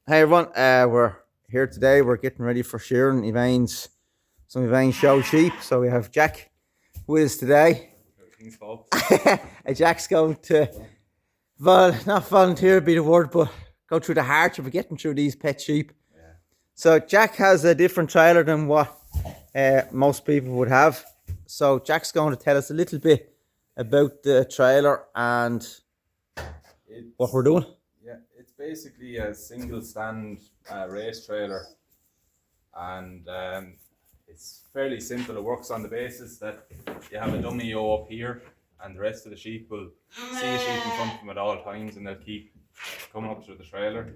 Hey everyone, we're here today. We're getting ready for shearing some Evane's show sheep. So we have Jack with us today. Everything's fault. Jack's going to, well, not volunteer be the word, but go through the hardship of getting through these pet sheep. Yeah. So Jack has a different trailer than what most people would have. So Jack's going to tell us a little bit about the trailer and what we're doing. Yeah, it's basically a single stand race trailer, and it's fairly simple. It works on the basis that you have a dummy yoke up here, and the rest of the sheep will see a sheep in front of them at all times, and they'll keep coming up through the trailer.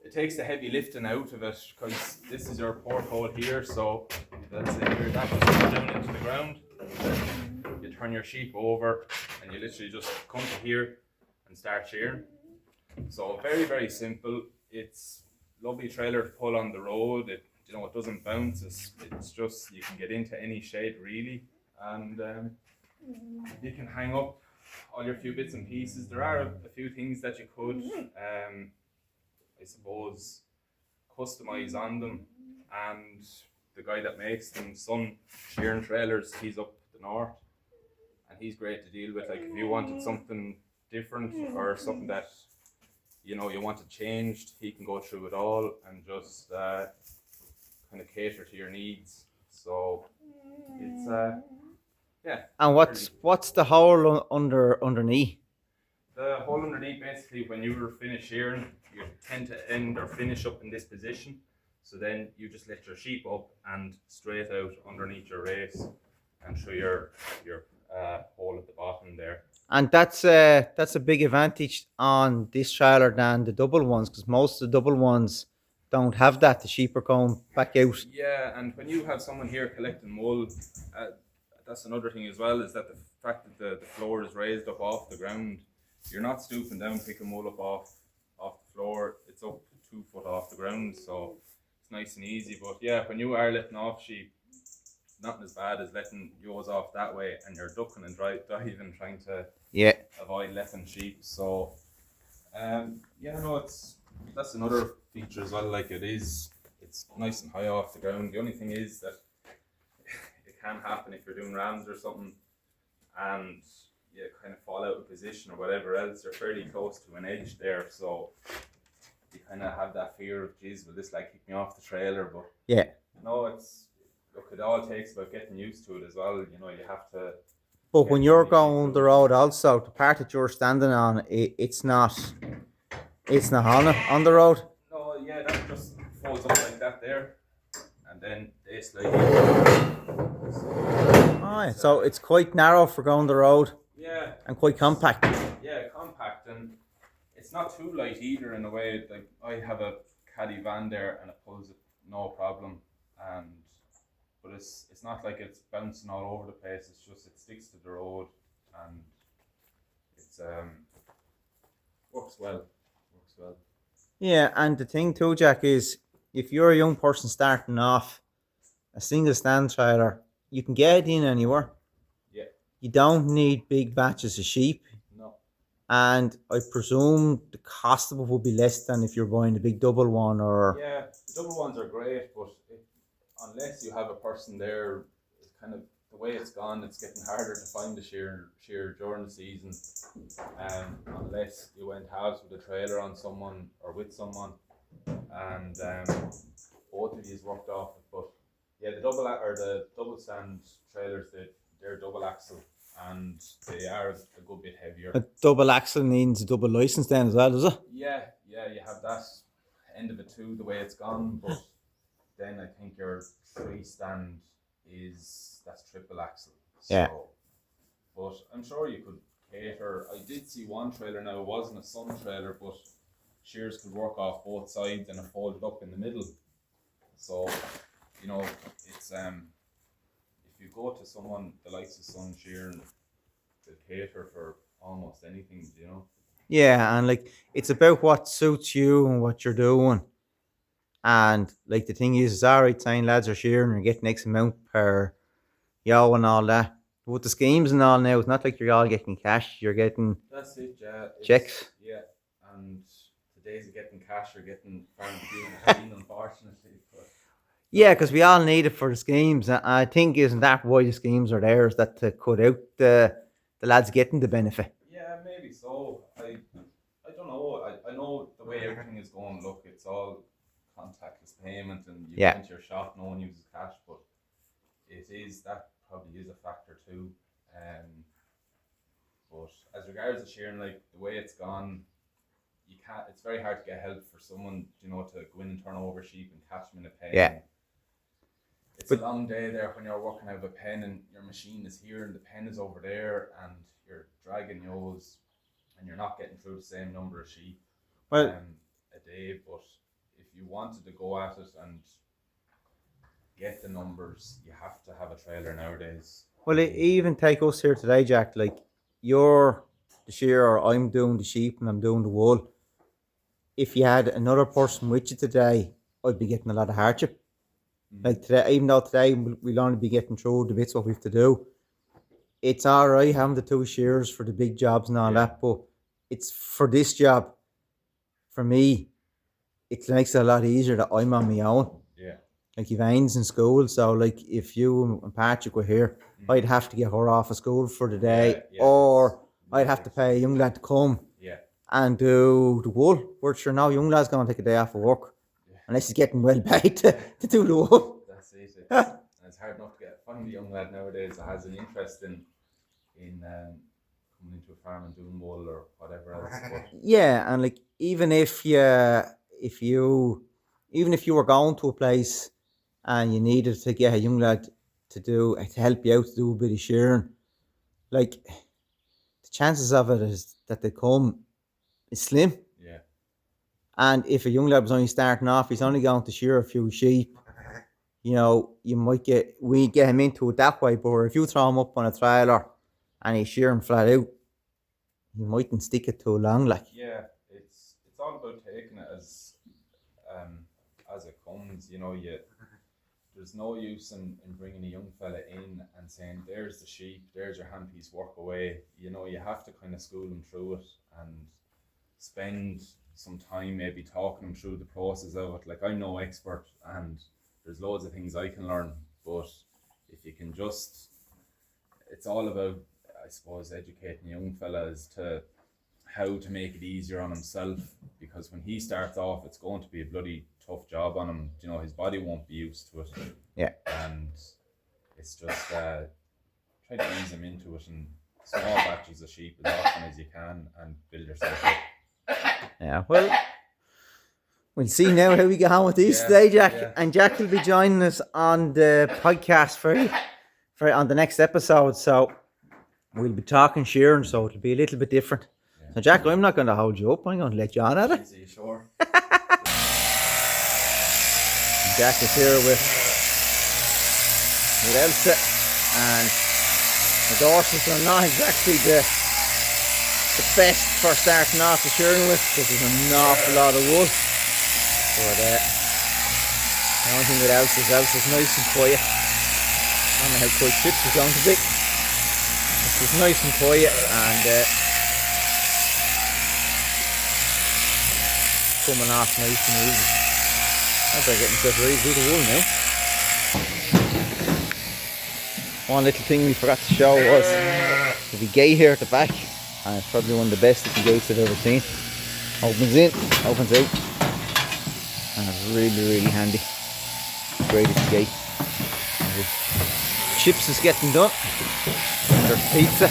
It takes the heavy lifting out of it because this is your porthole here, so that's it here. That goes down into the ground. You turn your sheep over, and you literally just come to here and start shearing. So very, very simple. It's lovely trailer to pull on the road. It doesn't bounce. It's just, you can get into any shade really, and you can hang up all your few bits and pieces. There are a few things that you could I suppose customize on them, and the guy that makes them, Sun Shearing Trailers, he's up the north, and he's great to deal with. Like if you wanted something different or something that you wanted changed, he can go through it all and just kind of cater to your needs. So it's yeah. And what's the hole underneath? The hole underneath, basically, when you were finished shearing, you tend to end or finish up in this position. So then you just lift your sheep up and straight out underneath your race and through your hole at the bottom there. And that's a big advantage on this trailer than the double ones, because most of the double ones don't have that. The sheep are going back out. Yeah, and when you have someone here collecting wool, that's another thing as well, is that the fact that the floor is raised up off the ground, you're not stooping down picking wool up off the floor. It's up 2 foot off the ground, so it's nice and easy. But yeah, when you are letting off sheep, nothing as bad as letting yours off that way, and you're ducking and diving trying to avoid letting sheep. So that's another feature as well. Like it's nice and high off the ground. The only thing is that it can happen if you're doing rams or something, and you kind of fall out of position or whatever else. You're fairly close to an edge there, so you kind of have that fear of, geez, will this like kick me off the trailer? But it all takes about getting used to it as well. You have to. But when you're going the road, also the part that you're standing on, it's not on the road. No, yeah, that just folds up like that there, and then they slide. So it's quite narrow for going the road. Yeah. And quite compact. Yeah, compact, and it's not too light either in a way. Like I have a caddy van there, and it pulls it no problem, but it's not like it's bouncing all over the place. It's just it sticks to the road, and it's works well. Yeah, and the thing too, Jack, is if you're a young person starting off, a single stand trailer, you can get it in anywhere. Yeah. You don't need big batches of sheep. No. And I presume the cost of it will be less than if you're buying the big double one or. Yeah, the double ones are great, but unless you have a person there, it's kind of the way it's gone. It's getting harder to find a shearer during the season, unless you went halves with a trailer on someone or with someone, and both of these worked off it. But yeah, the double stand trailers, they're double axle, and they are a good bit heavier. A double axle needs a double license then as well, does it? Yeah, you have that end of it too, the way it's gone. But then I think your three stand that's triple axle. So, yeah. But I'm sure you could cater. I did see one trailer now. It wasn't a Sun trailer, but shears could work off both sides and it folded up in the middle. So it's if you go to someone the likes of Sun Shearing, they'll cater for almost anything. Yeah, and like it's about what suits you and what you're doing. And like the thing is, it's alright saying lads are shearing and getting X amount per and all that. With the schemes and all now, it's not like you're all getting cash. You're getting that's it, yeah. checks. Yeah, and the days of getting cash or getting farm fuel, unfortunately. But Yeah, because we all need it for the schemes. And I think isn't that why the schemes are there? Is that to cut out the lads getting the benefit? yeah, maybe so. I don't know. I know the way everything is going. Look, it's all contactless payment, and you Yeah. go into your shop, no one uses cash, but that probably is a factor too. But as regards to shearing, like the way it's gone, you can't. It's very hard to get help for someone, to go in and turn over sheep and catch them in a pen. Yeah. It's a long day there when you're working out of a pen and your machine is here and the pen is over there and you're dragging yours and you're not getting through the same number of sheep Well, a day. But if you wanted to go at it and get the numbers, you have to have a trailer nowadays. well, even take us here today, Jack. Like you're the shearer, I'm doing the sheep, and I'm doing the wool. If you had another person with you today, I'd be getting a lot of hardship. Like today, even though today we'll only be getting through the bits what we have to do, it's all right having the two shearers for the big jobs and all that, but it's for this job, for me, it makes it a lot easier that I'm on my own. Yeah. Like you've Ains in school, so like if you and Patrick were here, I'd have to get her off of school for the day, or I'd have to pay a young lad to come and do the wool. Where sure now young lad's going to take a day off of work, unless he's getting well paid to do the wool. That's it. And it's hard enough to find a young lad nowadays that has an interest in coming into a farm and doing wool or whatever else. But yeah, and like even if you were going to a place and you needed to get a young lad to help you out to do a bit of shearing, like the chances of it is that they come is slim. Yeah. And if a young lad was only starting off, he's only going to shear a few sheep, we get him into it that way. But if you throw him up on a trailer and he's shearing flat out, you mightn't stick it too long. Like it's all about taking it as it comes. There's no use in bringing a young fella in and saying, "There's the sheep, there's your handpiece, work away." You have to kind of school them through it and spend some time maybe talking them through the process of it. Like I'm no expert and there's loads of things I can learn, but if you can it's all about, I suppose, educating young fellas to how to make it easier on himself, because when he starts off, it's going to be a bloody tough job on him. His body won't be used to it. Yeah. And it's just try to ease him into it and small batches of sheep as often as you can and build yourself up. Yeah, well, we'll see now how we get on with these today, Jack. Yeah. And Jack will be joining us on the podcast on the next episode. So we'll be talking shearing, so it'll be a little bit different. Yeah. So Jack, I'm not going to hold you up. I'm going to let you on at it. Are you sure? Jack is here with Elsa, and the horses are not exactly the best for starting off the shearing with, because there's an awful lot of wool. But the only thing with Elsa's nice and quiet. I don't know how quiet Chips is going to be. She's nice and quiet and coming off nice and easy. I better get myself ready to do the wool now. One little thing we forgot to show was the gate here at the back. And it's probably one of the best looking gates I've ever seen. Opens in, opens out. And it's really, really handy. Greatest gate. Chips is getting done. And there's pizza.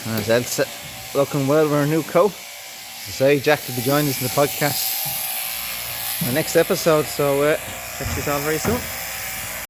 And there's Elsa looking well with her new coat. As I say, Jack will be joining us in the podcast in the next episode. So catch you all very soon.